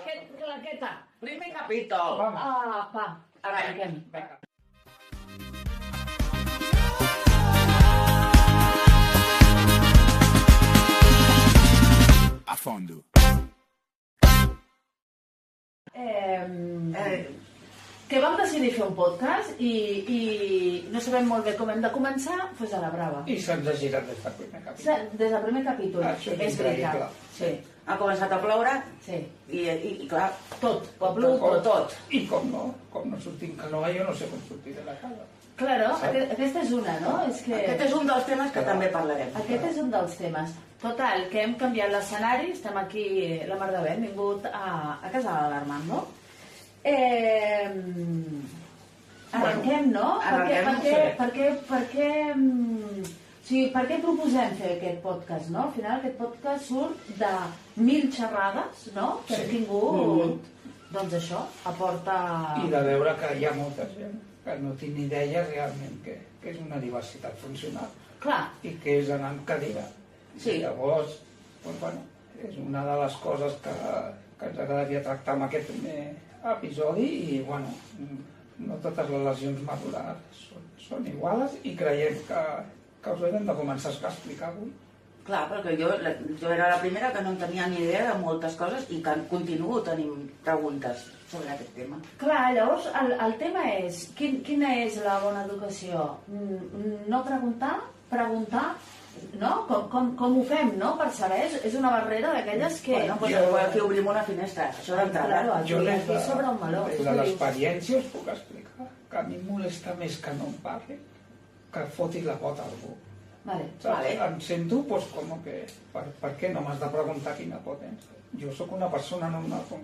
claqueta. Primer capítol. Va, arrenquem. A fondo. Que vam decidir fer un podcast i no sabem molt bé com hem de començar, doncs a la brava. I se'ns ha girat des del primer capítol. Des del primer capítol, Això és és veritat. Sí, Ha començat a ploure sí. i clar, Tot. plogut tot. I com no sortim canoa, jo no sé com sortir de la casa. Claro, aquesta és una, no? És que... Aquest és un dels temes que també parlarem. Aquest és un dels temes. Total, que hem canviat l'escenari, estem aquí la mar de bé, hem vingut a casa de l'Armando. Arrenquem, no? Per què proposem fer aquest podcast, no? Al final aquest podcast surt de 1000 xerrades, no? Que hem tingut, doncs això, aporta... I de veure que hi ha molta gent que no té ni idea realment que és una diversitat funcional. Clar. I que és anar amb cadira. Sí. Llavors, doncs, bueno, és una de les coses que ens agradaria tractar amb aquest primer episodi i, bueno, no totes les lesions medul·lars són iguals i creiem que us ho hem de començar a explicar avui. Clar, perquè jo era la primera que no en tenia ni idea de moltes coses i que continuo tenint preguntes sobre aquest tema. Clar, llavors el tema és, quina és la bona educació? No preguntar, no? Com ho fem, no? Per saber, és una barrera d'aquelles que... Bueno, doncs aquí obrim una finestra, això d'entrada. Claro, Jo aquí sobre un meló. des de l'experiència us puc explicar que a mi em molesta més que no em parli que fotis la pota a algú. Vale. Vale. Em sento, doncs, com que... Per què no m'has de preguntar quina por tens? Jo sóc una persona normal com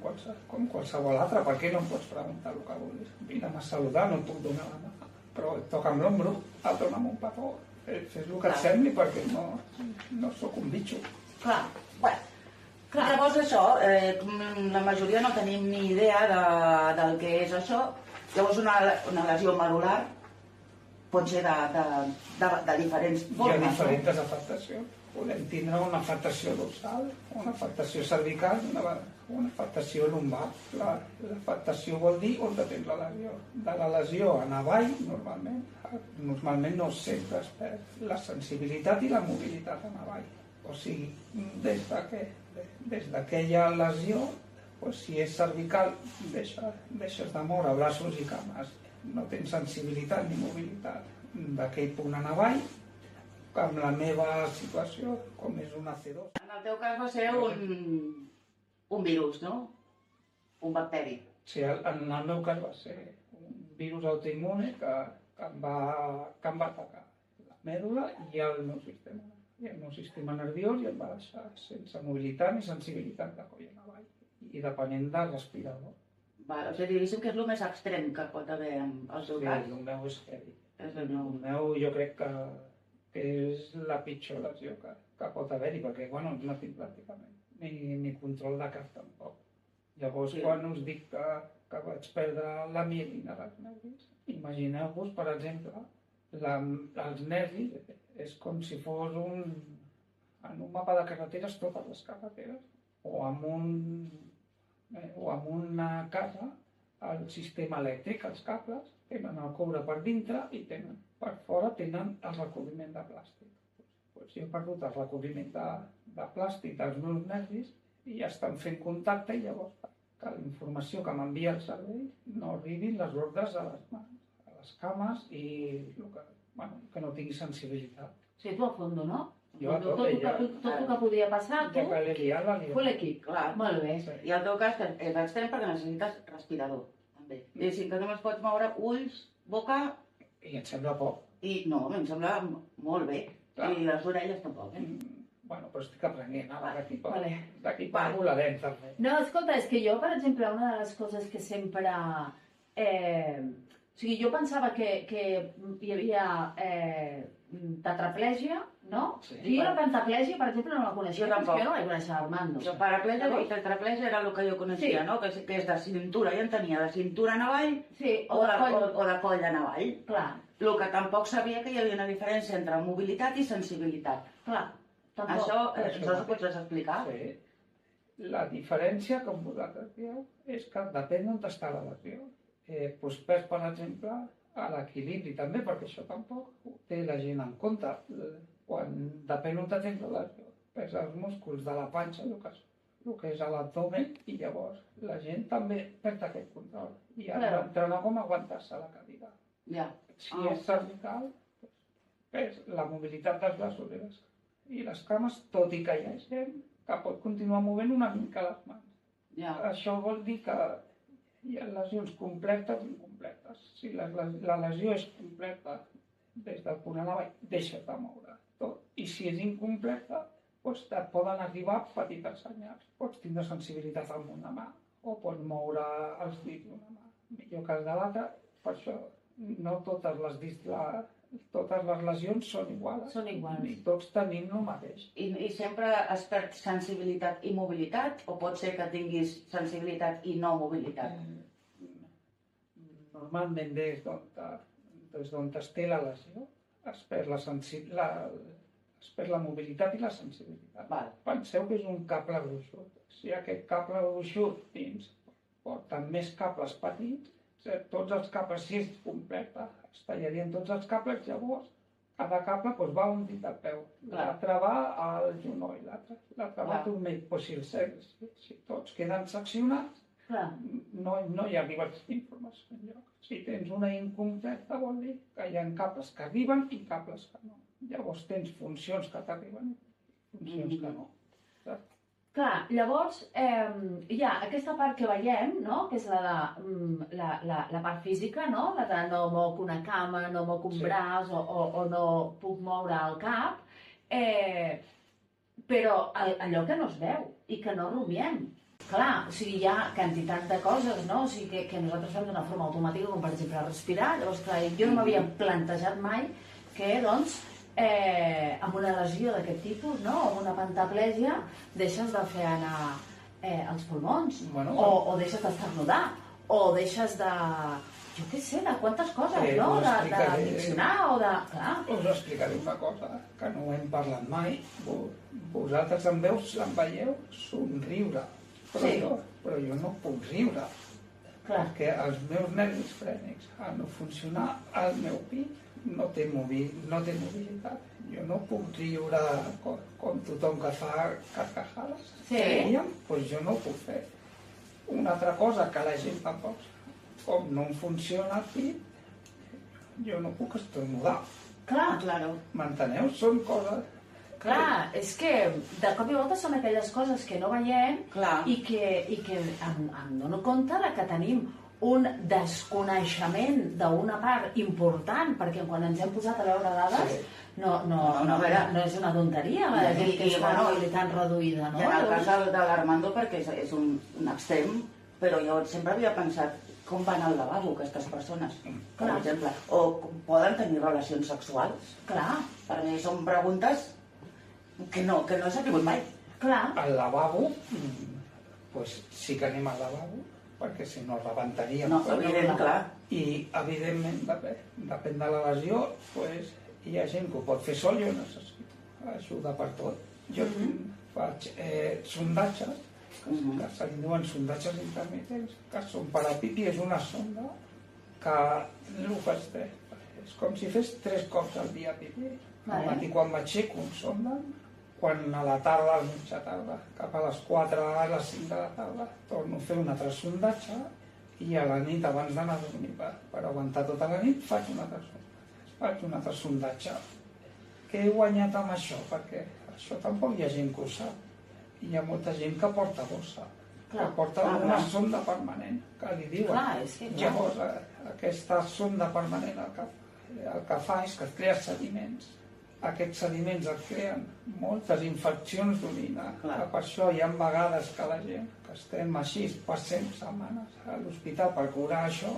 qualsevol altra, per què no em pots preguntar el que vulguis? Vine'm a saludar, no et puc donar la mà, però toca'm l'ombro, dona'm un petó, fes el que et sembli perquè no sóc un bitxo. Clar, bueno. Llavors això, la majoria no tenim ni idea del que és això. Llavors una lesió medul·lar pot ser de diferents formes. Hi ha diferents afectacions. Podem tindre una afectació dorsal, una afectació cervical, una afectació lumbar. L'afectació vol dir on tens la lesió. De la lesió en avall, normalment no sempre es perd la sensibilitat i la mobilitat en avall. O sigui, des d'aquella lesió, si és cervical, deixes de moure braços i cames. No tens sensibilitat ni mobilitat. D'aquell punt en avall, amb la meva situació, com és una C2. En el teu cas va ser un virus, no? Un bacteri. Sí, en el meu cas va ser un virus autoimmune que em va atacar la mèdula i el meu sistema nerviós i em va deixar sense mobilitat ni sensibilitat de coll en avall i depenent del respirador. O sigui, diguéssim que és el més extrem que pot haver al seu cas. Sí, el meu és heavy. El meu jo crec que és la pitjor lesió que pot haver-hi, perquè no tinc pràcticament ni control de cap tampoc. Llavors, quan us dic que vaig perdre la mielina dels nervis, imagineu-vos, per exemple, els nervis és com si fos en un mapa de carreteres, totes les carreteres, o amb una casa, el sistema elèctric, els cables, tenen el coure per dintre i per fora tenen el recobriment de plàstic. Si he perdut el recobriment de plàstic dels meus nervis i ja estan fent contacte i llavors que la informació que m'envia el cervell no arribin les ordres a les mans, a les cames i que no tingui sensibilitat. Sí, tu a fondo, no? Jo a tot el que podia passar, tu... Full equip. Molt bé. I el teu cas és extrem perquè necessites respirador, també. Diguéssim que només pots moure ulls, boca... I em sembla poc. No, em sembla molt bé. I les orelles tampoc, Però estic aprenent, d'aquí Vale. volarem també. No, escolta, és que jo, per exemple, una de les coses que sempre... O sigui, jo pensava que hi havia tetraplègia, no? Sí. Jo la pentaplègia, per exemple, no la coneixia, Jo tampoc. no la vaig conèixer Armando. Jo paraplègia i tetraplègia era el que jo coneixia, no? Que és de cintura, ja en tenia de cintura en avall o de coll en avall. Clar. El que tampoc sabia que hi havia una diferència entre mobilitat i sensibilitat. Clar, tampoc. Això s'ho pots explicar? Sí. La diferència, com vosaltres dieu, és que depèn d'on està la lesió. Doncs perds, per exemple, a l'equilibri també, perquè això tampoc ho té la gent en compte. Quan depèn on tens la lesió, perds els músculs de la panxa, el que és a l'abdomen, i llavors la gent també perd aquest control. I ha d'entrenar com aguantar-se la cadira. Si és cervical, perds la mobilitat dels braços i les cames, tot i que hi ha gent que pot continuar movent una mica les mans. Això vol dir que hi ha lesions completes i incompletes. Si la lesió és completa des del punt en avall, deixa't de moure tot. I si és incompleta, doncs et poden arribar petites senyals. Pots tindre sensibilitat amb una mà o pots moure els dits d'una mà. Millor que el de l'altra, per això no totes les lesions són iguals. I tots tenim el mateix. I sempre es perd sensibilitat i mobilitat? O pot ser que tinguis sensibilitat i no mobilitat? Normalment des d'on es té la lesió es perd la mobilitat i la sensibilitat. Penseu que és un cable gruixut. Si aquest cable gruixut dins porten més cables petits, tots els cables, si és completa, es tallarien tots els cables, llavors cada cable va un dit al peu, l'altre va al genoll, l'altre va al turmell. Si tots queden seccionats, no hi arriba informació enlloc. Si tens una incompleta vol dir que hi ha cables que arriben i cables que no. Llavors tens funcions que t'arriben i funcions que no. Clar, llavors hi ha aquesta part que veiem, no? Que és la part física, no? La de no moc una cama, no moc un braç o no puc moure el cap, però allò que no es veu i que no rumiem. Clar, o sigui, hi ha quantitat de coses, no? O sigui, que nosaltres fem d'una forma automàtica, com per exemple respirar. Llavors, clar, jo no m'havia plantejat mai que, doncs, amb una lesió d'aquest tipus, no? O amb una pentaplègia, deixes de fer anar els pulmons, o deixes d'esternudar, o deixes de... jo què sé, de quantes coses, no? De diccionar o de... Us explicaré una cosa que no hem parlat mai. Vosaltres em veieu somriure, però jo no puc riure, perquè els meus nervis frènics han de funcionar al meu pit. No té mobilitat. Jo no puc riure com tothom que fa carcajades. Doncs jo no ho puc fer. Una altra cosa que la gent tampoc, com no em funciona el pit, jo no puc esternudar. M'enteneu? Són coses... Clar, és que de cop i volta són aquelles coses que no veiem i que em dono compte que tenim un desconeixement d'una part important, perquè quan ens hem posat a veure dades no és una tonteria la gent que és una mobilitat reduïda. I en el cas de l'Armando, perquè és un extrem, però jo sempre havia pensat com van al lavabo aquestes persones, per exemple, o poden tenir relacions sexuals. Per mi són preguntes que no he sabut mai. Al lavabo, sí que anem al lavabo, perquè si no rebentaríem. I evidentment depèn de la lesió, hi ha gent que ho pot fer sol, jo necessito ajuda per tot. Jo faig sondatges, que se li diuen sondatges intermitents, que són per al pipí, és una sonda que el faig és com si fes 3 cops al dia pipí. Al matí quan m'aixeco em sonden, quan a la tarda, a mitja tarda, cap a les 4, a les 5 de la tarda, torno a fer un altre sondatge i a la nit, abans d'anar a dormir, per aguantar tota la nit, faig un altre sondatge. Què he guanyat amb això? Perquè això tampoc hi ha gent que ho sap. Hi ha molta gent que porta bossa, que porta una sonda permanent, que li diuen. Llavors, aquesta sonda permanent el que fa és que et crea sediments. Aquests sediments et creen moltes infeccions d'orina. Per això hi ha vegades que la gent que estem així per 100 setmanes a l'hospital per curar això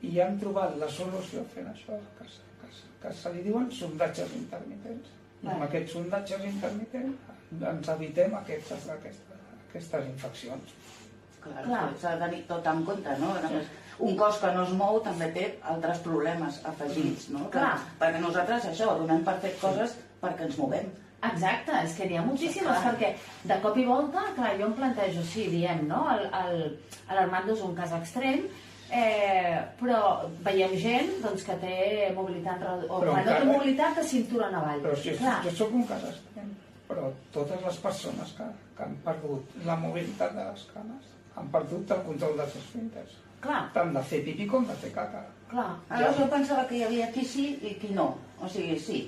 i han trobat la solució fent això, que se li diuen sondatges intermitents. I amb aquests sondatges intermitents ens evitem aquestes infeccions. S'ha de tenir tot en compte, no? Un cos que no es mou també té altres problemes afegits, no? Perquè nosaltres això, donem per fet coses perquè ens movem. Exacte, és que n'hi ha moltíssimes, perquè de cop i volta, clar, jo em plantejo, sí, diem, no? L'Armando és un cas extrem, però veiem gent doncs, que té mobilitat o que no té mobilitat de cintura en avall. Però si jo sóc un cas extrem, però totes les persones que han perdut la mobilitat de les cames han perdut el control dels esfínters. Clar. Tant de fer pipí com de fer caca. Clar. Ara jo pensava que hi havia qui sí i qui no. O sigui, sí.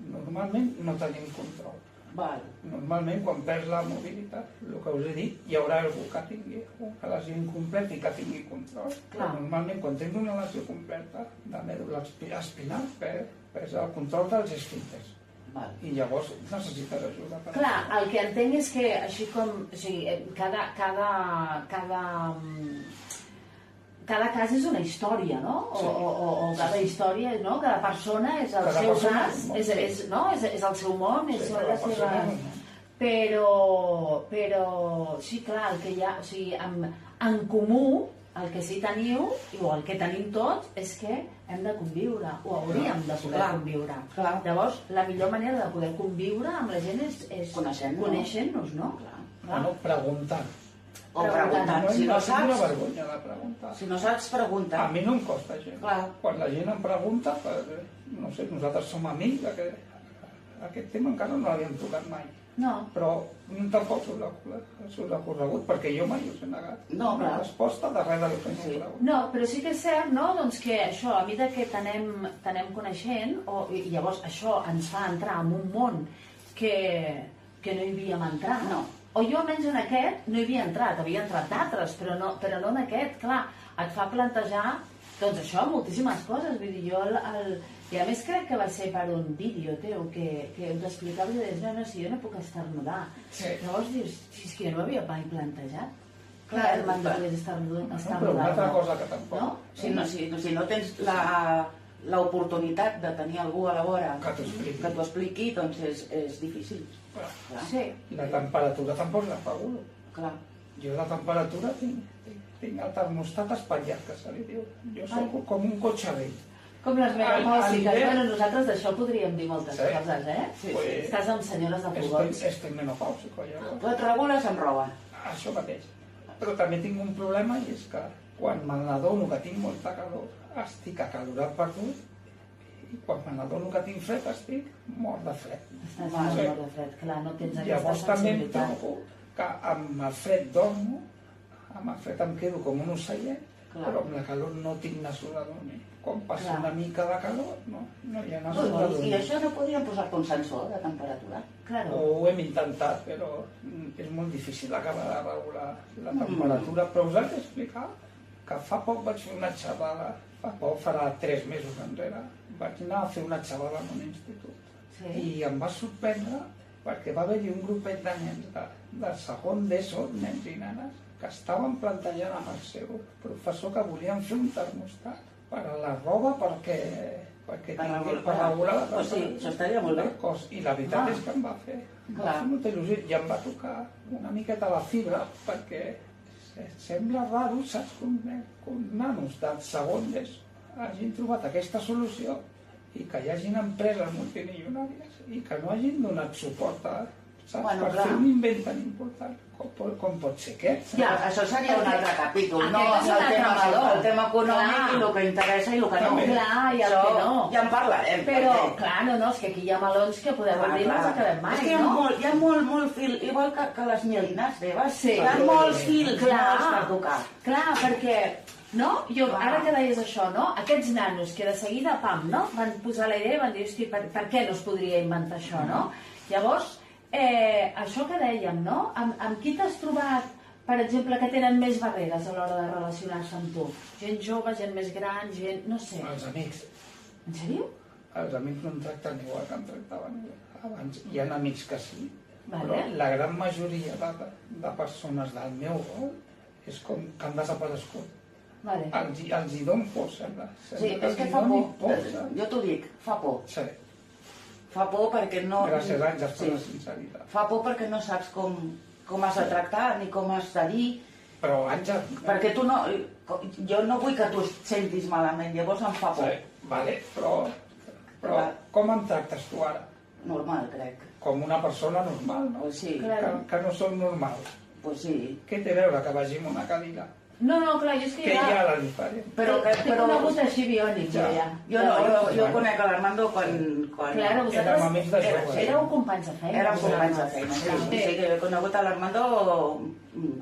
Normalment no tenim control. Val. Normalment, quan perds la mobilitat, el que us he dit, hi haurà algú que tingui una lesió incompleta i que tingui control. Però normalment, quan tens una lesió completa de mèdula espinal, perds el control dels esfínters. Val. I llavors necessites ajuda. Clar, el que entenc és que així com... O sigui, cada cas és una història, no? O cada història, no? Cada persona és el seu cas, és el seu món, és la seva... Però sí, clar, el que hi ha... O sigui, en comú, el que sí teniu, o el que tenim tots, és que hem de conviure, o hauríem de poder conviure. Llavors, la millor manera de poder conviure amb la gent és coneixent-nos, no? Bueno, preguntant. O preguntant, si no saps... No vergonya de preguntar. Si no saps, pregunta. A mi no em costa gent. Quan la gent em pregunta, no sé, nosaltres som amics, aquest tema encara no l'havíem tocat mai. No. Però tampoc s'us ha corregut, perquè jo mai us he negat una resposta de res del que m'he preguntat. No, però sí que és cert, no?, doncs que això, a mesura que t'anem coneixent, i llavors això ens fa entrar en un món que no hi havíem entrat. No. O jo almenys en aquest no hi havia entrat d'altres, però no en aquest, clar, et fa plantejar, doncs això, moltíssimes coses, vull dir, i a més crec que va ser per un vídeo teu que us explicava i deies, no, si jo no puc esternudar. Llavors dius, és que jo no m'havia mai plantejat. Clar, el man de poder esternudar. Però una altra cosa que tampoc... Si no tens l'oportunitat de tenir algú a la vora que t'ho expliqui, doncs és difícil. La temperatura tampoc la fa uno. Jo la temperatura tinc el termostat espatllat, que se li diu. Jo soc com un cotxe vell. Com les menopàusiques. Bueno, nosaltres d'això podríem dir moltes coses, eh? Estàs amb senyores de fogons. Estic menopàusico, llavors. Tu et regules amb roba. Això mateix. Però també tinc un problema, i és que quan me n'adono que tinc molta calor, estic acalorat per tu, i quan me n'adono que tinc fred, estic mort de fred. Estàs mort de fred, clar, no tens aquesta llavors també em trobo que amb el fred dormo, amb el fred em quedo com un ocellet, però amb la calor no tinc nassos a dormir. Quan passa una mica de calor, no hi ha nassos a dormir. I això no podríem posar-te un sensor de temperatura? Ho hem intentat, però és molt difícil acabar de regular la temperatura. Però us haig d'explicar que fa poc vaig fer una xerrada, farà 3 mesos enrere, vaig anar a fer una xerrada en un institut i em va sorprendre perquè va haver-hi un grupet de nens de segon d'ESO, nens i nenes, que estaven plantejant amb el seu professor que volien fer un termostat per a la roba per regular la temperatura. Sí, això estaria molt bé. I la veritat és que em va fer molta il·lusió i em va tocar una miqueta la fibra perquè sembla raro, saps, que nanos del segon d'ESO hagin trobat aquesta solució i que hi hagin empreses multimilionàries i que no hagin donat suport a, saps, per fer un invent tan important com pot ser aquest. Això seria un altre capítol, no? El tema econòmic i el que interessa i el que no. Clar, i el que no. Ja en parlarem. Però, clar, no, és que aquí hi ha melons que podem obrir i no ens acabem mai, no? És que hi ha molt fil, igual que les mielines meves. Hi ha molts fils per tocar. Clar, perquè... No? Jo, ara que deies això, no? Aquests nanos que de seguida, pam, no? Van posar la idea i van dir, hosti, per què no es podria inventar això, no? Llavors, això que dèiem, no? Amb qui t'has trobat, per exemple, que tenen més barreres a l'hora de relacionar-se amb tu? Gent jove, gent més gran, gent... no sé. Els amics. En sèrio? Els amics no em tracten igual que em tractaven abans. Hi ha amics que sí, però la gran majoria de persones del meu rol és com que han desaparegut. Els hi dono por, sembla. Sí, és que fa por. Jo t'ho dic, fa por. Sí. Fa por perquè no... Gràcies, Àngels, per la sinceritat. Fa por perquè no saps com has de tractar ni com has de dir. Però, Àngel... Perquè tu no... Jo no vull que tu et sentis malament, llavors em fa por. Sí, vale, però com em tractes tu ara? Normal, crec. com una persona normal, no? Pues sí. Que no som normals. Pues sí. Què té a veure que vagi amb una cadira? No, clar, jo és que Que hi ha la diferència. T'he conegut així biònic, Ja. ja. Jo no, jo conec l'Armando quan... Claro, Érem vosaltres amics de joves. éreu companys de feina. Érem companys de feina, sí. Clar. Sí, que he conegut l'Armando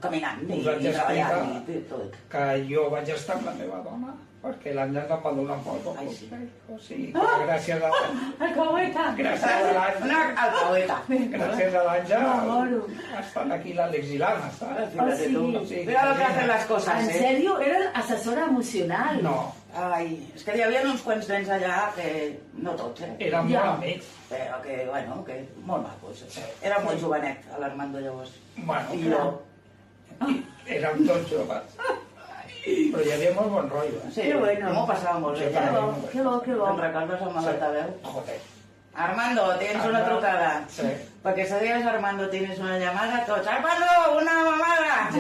caminant i Us vaig treballant explicar i tot. que jo vaig estar amb la meva dona perquè l'Àngel em va donar molt poc. Ai, sí. O sigui, que gràcies a Alcahueta! gràcies a l'Àngel, Una alcahueta. gràcies a l'Àngel M'amoro. estan aquí l'Àlex i l'Anna, saps? Fíjate sí. tú. O sigui, Mira lo que hacen las cosas, En eh. sèrio? Eres assessora emocional? No, Ai, és que hi havia uns quants nens allà que... No tots, eh. érem Ja. molt amics. Però que, bueno, que molt macos. Era molt jovenet, l'Armando, llavors. Bueno, I jo... érem tots joves. Però hi havia molt bon rotllo. Sí, Que bueno. m'ho passava molt bé. Sí, Que Ja. bo, que bo, que bo. Te'n recordes amb l'altaveu? Joder. Armando, tienes una trucada. Sí. Perquè sabías, Armando, tienes una llamada, tots. Armando, una mamada!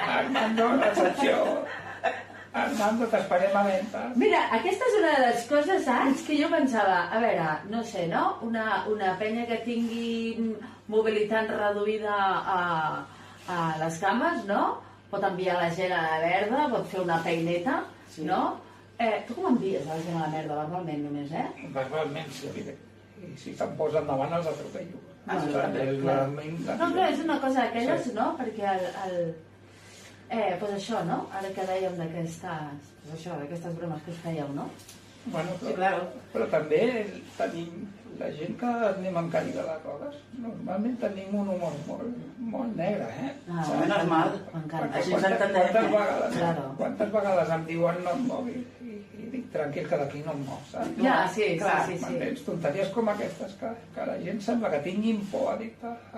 Armando, la secció. Armando, t'esperem a venda. Mira, aquesta és una de les coses, saps, que jo pensava, a veure, no sé, no? Una penya que tingui mobilitat reduïda a les cames, no? Pot enviar la gent a la verda, pot fer una peineta, Sí. no? Tu com envies la gent a la merda, verbalment només, eh? Verbalment, sí, evident. I si se'm posa endavant, els atropello. Ah, sí, Saps? també, És clar. No, clar, és una cosa d'aquelles, Sí. no? Perquè pues això, no? Ara que dèiem d'aquestes bromes que us fèieu, no? Bueno, Sí, claro. però també tenim la gent que anem amb cari de les rodes. Normalment tenim un humor molt negre, eh? Ah, Sí, menos mal. M'encanta. Així ens entendem. Claro. Quantes vegades em diuen no et moguis? I dic, tranquil, que d'aquí no em mou, saps? Ja, sí, Clar, sí. M'entens? Tonteries com aquestes, que la gent sembla que tinguin por a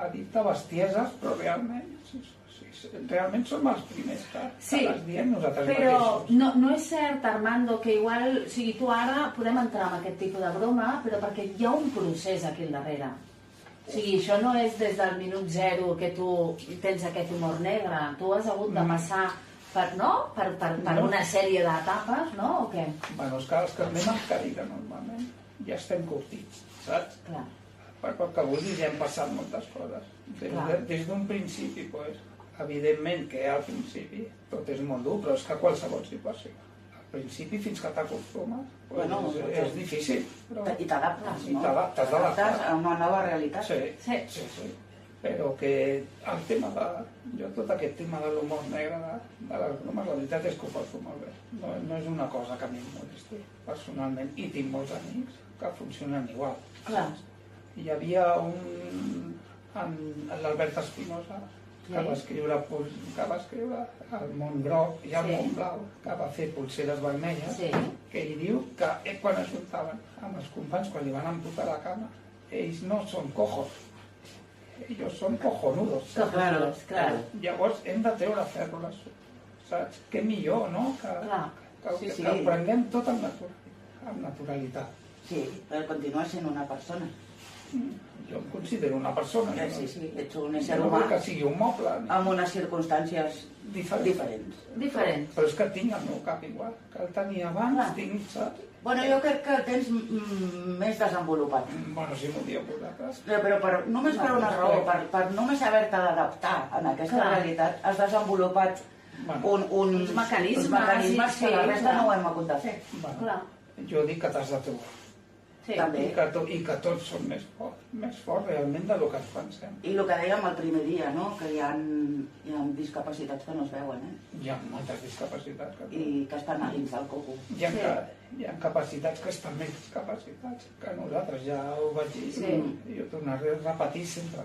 dir-te bestieses, però realment som els primers que les diem nosaltres però mateixos. no és cert, Armando, que igual, o sigui, tu ara podem entrar en aquest tipus de broma, però perquè hi ha un procés aquí al darrere. O sigui, això no és des del minut zero que tu tens aquest humor negre. Tu has hagut de passar per una sèrie d'etapes, no? O què? Bueno, és que els que anem amb cadira normalment ja estem curtits, saps? Clar. Per poc que vulguis ja hem passat moltes coses. Clar. Des d'un principi, pues, evidentment que al principi tot és molt dur, però és que qualsevol situació. Al principi, fins que t'acostumes, pues, Bueno, és difícil. Però... I t'adaptes, I no? t'adaptes, T'adaptes a una nova realitat. Sí. Però que el tema jo tot aquest tema de l'humor negre, de les bromes, la veritat és que ho porto molt bé. No és una cosa que a mi em molesti, personalment, i tinc molts amics que funcionen igual. Clar. Hi havia l'Albert Espinosa, que va escriure El món groc i el món blau, que va fer Polseres vermelles, que ell diu que quan es juntaven amb els companys, quan li van amputar la cama, ells no són cojos, ells són cojonudos. Claro. Llavors hem de treure fèrroles, saps? Què millor, no? Que ho prenguem tot amb naturalitat. Sí, però continua sent una persona. Jo em considero una persona. Sí, ets un ésser no humà vull que sigui un moble. amb unes circumstàncies diferents. Però és que tinc el meu cap igual, que el tenia abans, tinc, saps? Bueno, jo crec que el tens més desenvolupat. Bueno, si m'ho dieu vosaltres. Però només per una raó, per només haver-te d'adaptar en aquesta realitat, has desenvolupat uns mecanismes que la resta no ho hem hagut de fer. Jo dic que t'has de trobar. També. I que tots són més forts realment del que ens pensem. I el que dèiem el primer dia, no? Que hi ha discapacitats que no es veuen, Hi ha moltes discapacitats. I que estan a dins del coco. Hi ha capacitats que estan més discapacitats que nosaltres, ja ho vaig dir. Jo tornaré a repetir sempre.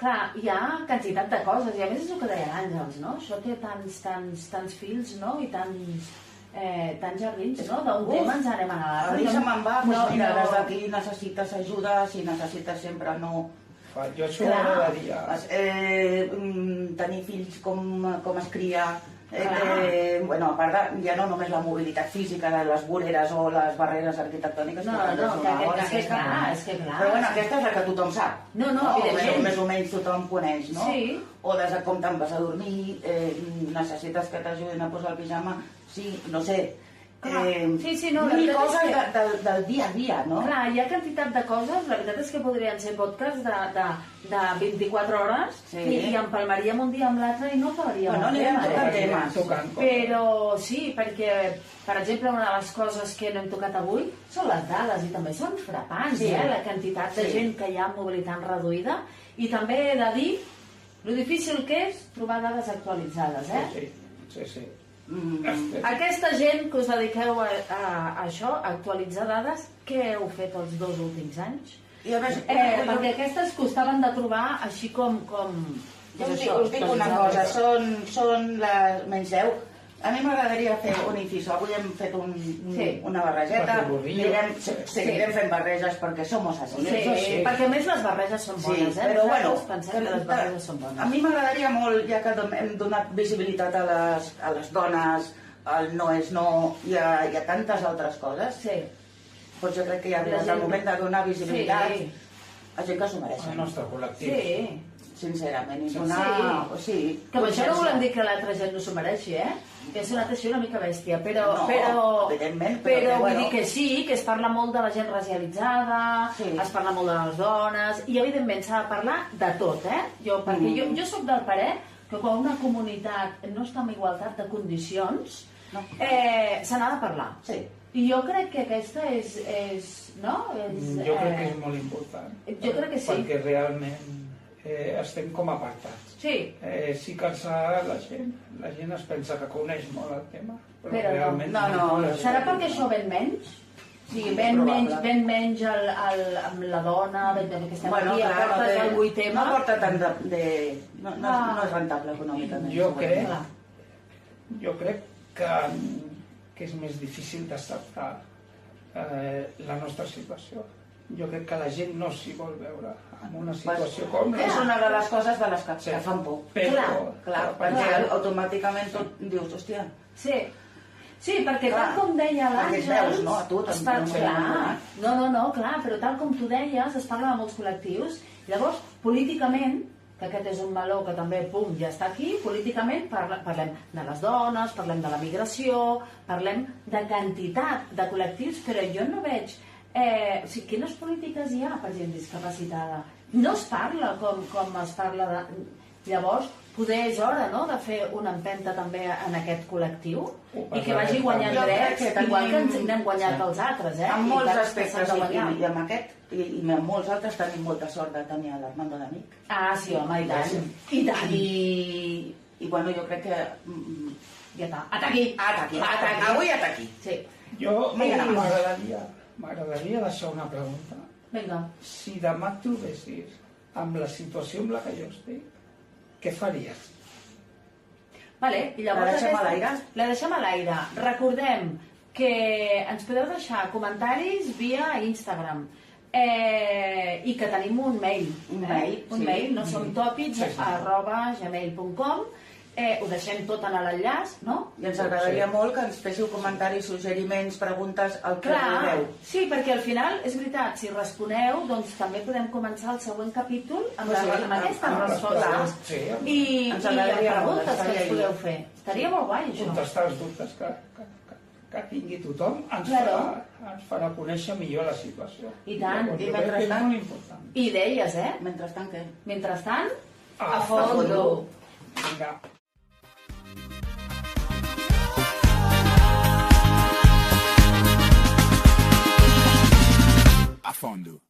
Clar, hi ha quantitat de coses, i a més és el que deia l'Àngels, no? Això té tants fils, no? I tants jardins, no? D'un tema ens anem a l'altre. A mi se me'n va, doncs mira, des d'aquí necessites ajuda, si necessites sempre no... Jo això m'agradaria... Tenir fills, com es cria... Bueno, a part de, ja no només la mobilitat física de les voreres o les barreres arquitectòniques, és que clar. Però bueno, aquesta és la que tothom sap. No, evidentment. Més o menys tothom coneix, no? Sí. O des de com te'n vas a dormir, necessites que t'ajudin a posar el pijama, sí, no sé. Clar. Sí, no, la mil veritat coses és que- del dia a dia, no? Clar, hi ha quantitat de coses, la veritat és que podrien ser podcasts de 24 hores Sí. i empalmaríem un dia amb l'altre i no acabaríem Bueno, el anirem tema, tocant eh? temes. Tocant coses. Però sí, perquè, per exemple, una de les coses que no hem tocat avui són les dades i també són frapants, Sí. la quantitat de Sí. gent que hi ha amb mobilitat reduïda i també he de dir lo difícil que és trobar dades actualitzades, Sí. Aquesta gent que us dediqueu a això, a actualitzar dades, què heu fet els 2 últims anys? I a més, Perquè aquestes costaven de trobar així com jo us dic una cosa, són les menys 10. A mi m'agradaria fer un inciso. Avui hem fet una barrejeta. Seguirem fent barreges perquè som així. Sí, perquè a més les barreges són bones, però bueno, pensem que les barreges són bones. a mi m'agradaria molt, ja que hem donat visibilitat a les dones, al no és no i a tantes altres coses, Sí, doncs jo crec que ja ha arribat el moment de donar visibilitat Sí. a gent que s'ho El mereixen, nostre col·lectiu. sí. sincerament. I donar... Sí. Que amb això no volem dir que l'altra gent no s'ho mereixi, que ha sonat així una mica bèstia, però evidentment, però vull bueno. dir que sí, que es parla molt de la gent racialitzada, Sí. es parla molt de les dones, i evidentment s'ha de parlar de tot, perquè jo soc del parer que quan una comunitat no està en igualtat de condicions, No. se n'ha de parlar. Sí. I jo crec que aquesta és no? Jo crec que és molt important. Jo crec que sí. Perquè realment estem com apartats. Sí, Sí que la gent es pensa que coneix molt el tema, Però no. realment No. serà perquè això ven menys? O sigui, ven menys amb la dona, que estem Bueno, aquí, clar, aportes el 8 no porta tant de... No és rentable econòmicament. Jo crec que és més difícil d'acceptar la nostra situació. Jo crec que la gent no s'hi vol veure en una situació com És una de les coses de les que fan por. Clar, perquè automàticament tu dius, hòstia... Sí, perquè tal com deia Perquè et l'Àngels... veus, no? A tu també. Clar, però tal com tu deies, es parla de molts col·lectius. Llavors, políticament, que aquest és un meló que també, pum, ja està aquí, políticament parlem de les dones, parlem de la migració, parlem de quantitat de col·lectius, però jo no veig... o sigui, quines polítiques hi ha per gent discapacitada? No es parla com es parla de... Llavors, poder és hora, no?, de fer una empenta també en aquest col·lectiu i que vagi guanyant drets, igual que ens n'hem guanyat els altres, En molts aspectes, i i amb aquest, i en molts altres tenim molta sort de tenir l'Armando d'amic. Ah, sí, home, i tant. I tant. I bueno, jo crec que... Ja està. Ata aquí. Avui ata aquí. Sí. Jo m'agradaria deixar una pregunta. Vinga. Si demà et trobessis amb la situació amb la que jo estic, què faries? Vale, i llavors La deixem a l'aire? La deixem a l'aire. Recordem que ens podeu deixar comentaris via Instagram i que tenim un mail. Un mail, no som tòpics, @gmail.com. Ho deixem tot en l'enllaç, no? I ens agradaria molt que ens féssiu comentaris, suggeriments, preguntes, el que vulgueu. Sí, perquè al final, és veritat, si responeu, doncs també podem començar el següent capítol amb aquestes respostes i preguntes que ens podeu fer. Estaria molt guai, això. Contestar els dubtes que tingui tothom ens farà conèixer millor la situació. I tant. I mentrestant... És molt important. I deies, Mentrestant, què? Mentrestant, a fondo. Vinga. A fondo.